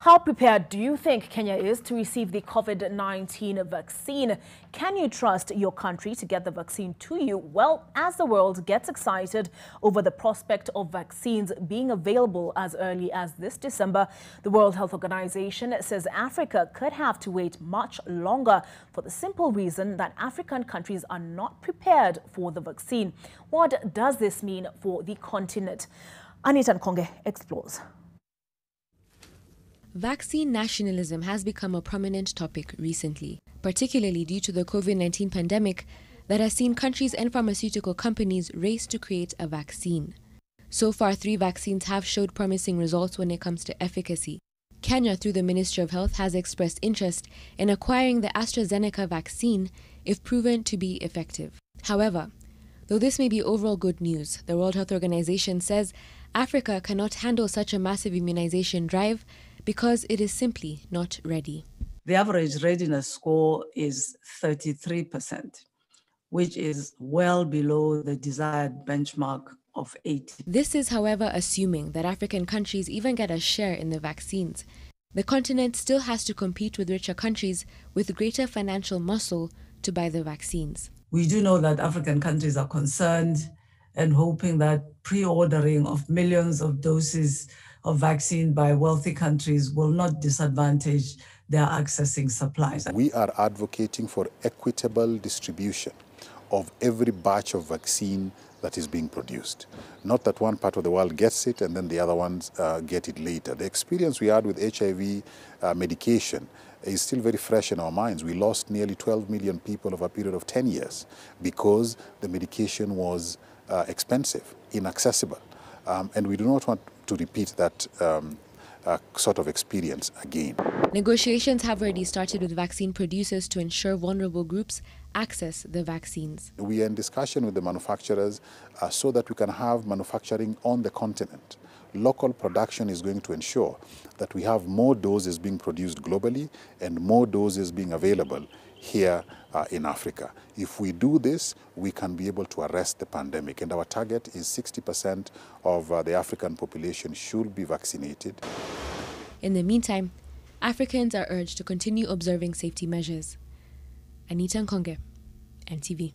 How prepared do you think Kenya is to receive the COVID-19 vaccine? Can you trust your country to get the vaccine to you? Well, as the world gets excited over the prospect of vaccines being available as early as this December, the World Health Organization says Africa could have to wait much longer for the simple reason that African countries are not prepared for the vaccine. What does this mean for the continent? Anita Nkonge explores. Vaccine nationalism has become a prominent topic recently, particularly due to the COVID-19 pandemic that has seen countries and pharmaceutical companies race to create a vaccine. So far, 3 vaccines have showed promising results when it comes to efficacy. Kenya, through the Ministry of Health, has expressed interest in acquiring the AstraZeneca vaccine if proven to be effective. However, though this may be overall good news, the World Health Organization says Africa cannot handle such a massive immunization drive because it is simply not ready. The average readiness score is 33%, which is well below the desired benchmark of 80. This is, however, assuming that African countries even get a share in the vaccines. The continent still has to compete with richer countries with greater financial muscle to buy the vaccines. We do know that African countries are concerned and hoping that pre-ordering of millions of doses of vaccine by wealthy countries will not disadvantage their accessing supplies. We are advocating for equitable distribution of every batch of vaccine that is being produced. Not that one part of the world gets it and then the other ones get it later. The experience we had with HIV medication is still very fresh in our minds. We lost nearly 12 million people over a period of 10 years because the medication was expensive, inaccessible. And we do not want to repeat that sort of experience again. Negotiations have already started with vaccine producers to ensure vulnerable groups access the vaccines. We are in discussion with the manufacturers so that we can have manufacturing on the continent. Local production is going to ensure that we have more doses being produced globally and more doses being available here in Africa. If we do this, we can be able to arrest the pandemic, and our target is 60% of the African population should be vaccinated. In the meantime, Africans are urged to continue observing safety measures. Anita Nkonge, NTV.